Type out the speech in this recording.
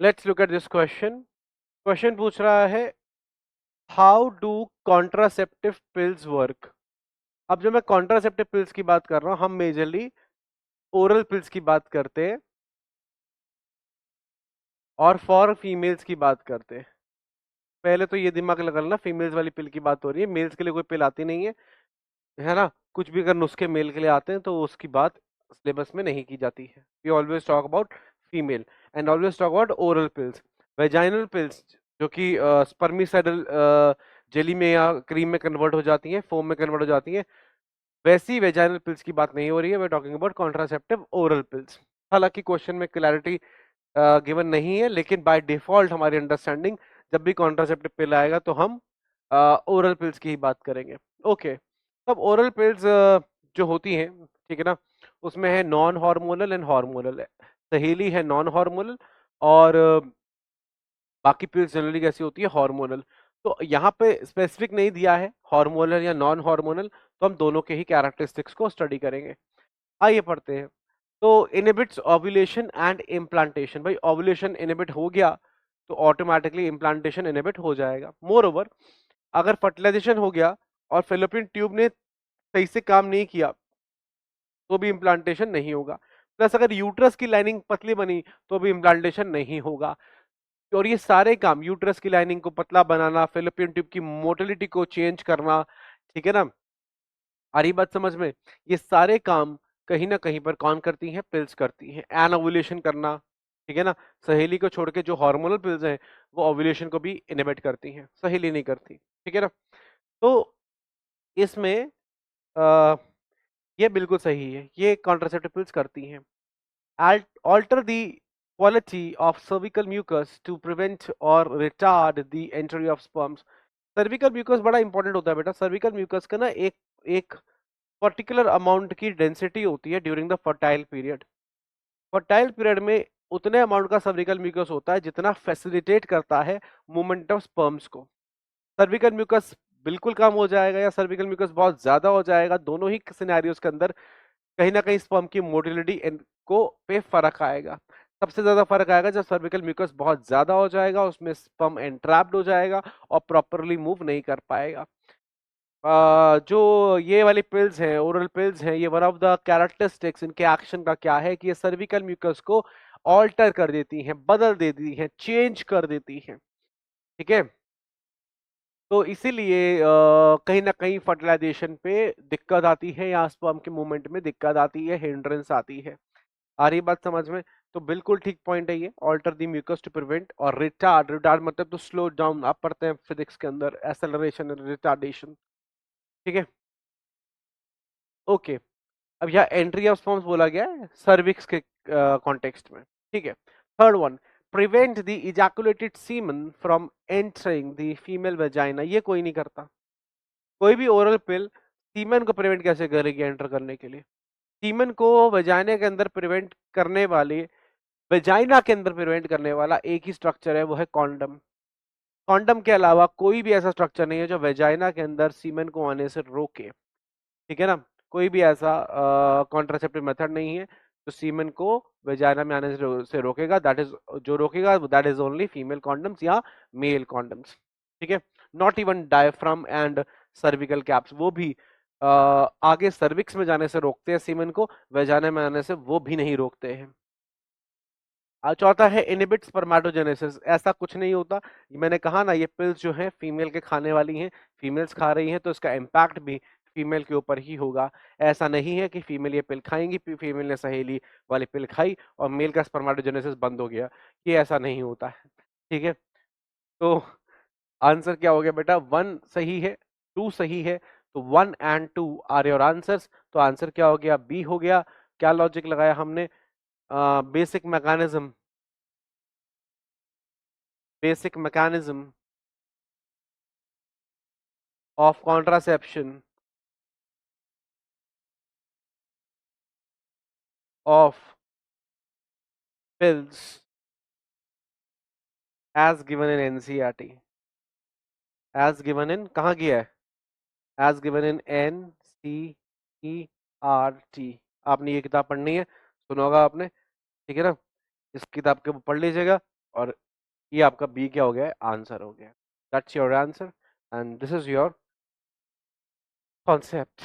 Let's look at this question. Question पूछ रहा है how do contraceptive pills work. अब जब मैं कॉन्ट्रासेप्टिव पिल्स की बात कर रहा हूं, हम मेजरली ओरल पिल्स की बात करते हैं और फॉर फीमेल्स की बात करते हैं। पहले तो ये दिमाग लगा लेना, फीमेल्स वाली पिल की बात हो रही है, मेल्स के लिए कोई पिल आती नहीं है ना। कुछ भी अगर नुस्खे मेल के लिए आते हैं तो उसकी बात सिलेबस में नहीं की जाती है। We always talk about female and always talk about oral pills. Vaginal pills जो कि स्पर्मिसाइडल जेली में या क्रीम में कन्वर्ट हो जाती हैं, फोम में कन्वर्ट हो जाती हैं, वैसी वेजाइनल पिल्स की बात नहीं हो रही है। We talking about contraceptive oral pills. हालांकि क्वेश्चन में क्लैरिटी गिवन नहीं है, लेकिन बाय डिफॉल्ट हमारी अंडरस्टैंडिंग जब भी कॉन्ट्रासेप्टिव पिल आएगा तो हम ओरल पिल्स की ही बात करेंगे। ओके, तब ओरल पिल्स जो होती हैं, ठीक है ना, उसमें है नॉन हार्मोनल एंड हार्मोनल। सहेली है नॉन हार्मोनल और बाकी पिल्स जनरली कैसी होती है, हार्मोनल। तो यहाँ पे स्पेसिफिक नहीं दिया है हार्मोनल या नॉन हार्मोनल, तो हम दोनों के ही कैरेक्टरिस्टिक्स को स्टडी करेंगे। आइए पढ़ते हैं। तो इनहिबिट्स ओव्यूलेशन एंड इम्प्लांटेशन। भाई ओव्यूलेशन इनहिबिट हो गया तो ऑटोमेटिकली इम्प्लांटेशन इनहिबिट हो जाएगा। मोर ओवर, अगर फर्टिलाइजेशन हो गया और फेलोपियन ट्यूब ने सही से काम नहीं किया तो भी इम्प्लांटेशन नहीं होगा। प्लस अगर यूट्रस की लाइनिंग पतली बनी तो भी इम्प्लांटेशन नहीं होगा। और ये सारे काम, यूट्रस की लाइनिंग को पतला बनाना, फेलोपियन ट्यूब की मोटिलिटी को चेंज करना, ठीक है ना, आ रही बात समझ में, ये सारे काम कहीं ना कहीं पर कौन करती हैं, पिल्स करती हैं। एन ओव्यूलेशन करना, ठीक है ना, सहेली को छोड़ के जो हार्मोनल पिल्स हैं वो ओव्यूलेशन को भी इनहिबिट करती हैं, सहेली नहीं करती, ठीक है ना। तो इसमें आ, ये बिल्कुल सही है, ये कॉन्ट्रासेप्टिव पिल्स करती हैं। Alter the quality of cervical mucus to prevent or retard the entry of sperms। Cervical mucus बड़ा इंपॉर्टेंट होता है बेटा। सर्विकल म्यूकस का ना एक एक पर्टिकुलर अमाउंट की डेंसिटी होती है during the fertile period. Fertile period में उतने अमाउंट का सर्विकल म्यूकस होता है जितना फैसिलिटेट करता है मूवमेंट ऑफ स्पर्म्स को। सर्विकल म्यूकस बिल्कुल कम हो जाएगा या सर्विकल म्यूकस बहुत ज्यादा हो जाएगा, दोनों ही सिनेरियोस के अंदर कहीं ना कहीं स्पर्म की मोटिलिटी को पे फर्क आएगा। सबसे ज्यादा फर्क आएगा जब सर्विकल म्यूकस बहुत ज्यादा हो जाएगा, उसमें स्पर्म एंट्रैप्ड हो जाएगा और प्रॉपरली मूव नहीं कर पाएगा। जो ये वाली पिल्स हैं, ओरल पिल्स हैं, ये वन ऑफ द कैरेक्टरिस्टिक्स इनके एक्शन का क्या है कि ये सर्विकल म्यूकस को ऑल्टर कर देती हैं, बदल देती हैं, चेंज कर देती हैं, ठीक है। तो इसीलिए कहीं ना कहीं फर्टिलाइजेशन पे दिक्कत आती है या स्पर्म के मूवमेंट में दिक्कत आती है, हिंड्रेंस आती है। आ रही बात समझ में? तो बिल्कुल ठीक पॉइंट है ये, alter the mucus to prevent. और रिटार्ड, रिटार्ड मतलब तो स्लो डाउन, आप पढ़ते हैं फिजिक्स के अंदर, एसेलरेशन, रिटार्डेशन, ठीक है। ओके, अब यहाँ एंट्री ऑफ स्पर्म्स बोला गया है सर्विक्स के कॉन्टेक्स्ट में, ठीक है। Third one, prevent the ejaculated semen from entering the female vagina. ये कोई नहीं करता। कोई भी ओरल पिल सीमन को प्रिवेंट कैसे करेगी एंटर करने के लिए? सीमन को वेजाइना के अंदर प्रिवेंट करने वाले, वेजाइना के अंदर प्रिवेंट करने वाला एक ही स्ट्रक्चर है, वो है कॉन्डम। कॉन्डम के अलावा कोई भी ऐसा स्ट्रक्चर नहीं है जो वेजाइना के अंदर सीमन को आने से रोके, ठीक है ना। कोई भी ऐसा कॉन्ट्रासेप्टिव मेथड नहीं है जो सीमन को वेजाइना में आने से रोकेगा। दैट इज, जो रोकेगा that is only female condoms या मेल कॉन्डम्स, ठीक है। Not even diaphragm and cervical caps, वो भी आगे सर्विक्स में जाने से रोकते हैं सीमन को, वेजाइना में आने से वो भी नहीं रोकते हैं। चौथा है इनहिबिट स्पर्मेटोजेनेसिस। ऐसा कुछ नहीं होता। मैंने कहा ना, ये पिल्स जो है फीमेल के खाने वाली हैं, फीमेल्स खा रही हैं, तो इसका इम्पैक्ट भी फीमेल के ऊपर ही होगा। ऐसा नहीं है कि फीमेल ये पिल खाएंगी, फीमेल ने सहेली वाली पिल खाई और मेल का स्पर्मेटोजेनेसिस बंद हो गया, ये ऐसा नहीं होता है, ठीक है। तो आंसर क्या हो गया बेटा? वन सही है, टू सही है, तो one and two are your answers. तो आंसर क्या हो गया? बी हो गया। क्या लॉजिक लगाया हमने? Basic mechanism, basic mechanism of contraception of pills as given in NCERT, as given in, कहाँ किया है? as given in NCERT। आपने ये किताब पढ़नी है, सुना होगा आपने, ठीक है ना, इस किताब के पढ़ लीजिएगा। और ये आपका बी क्या हो गया है, आंसर हो गया। That's your answer and this is your concept.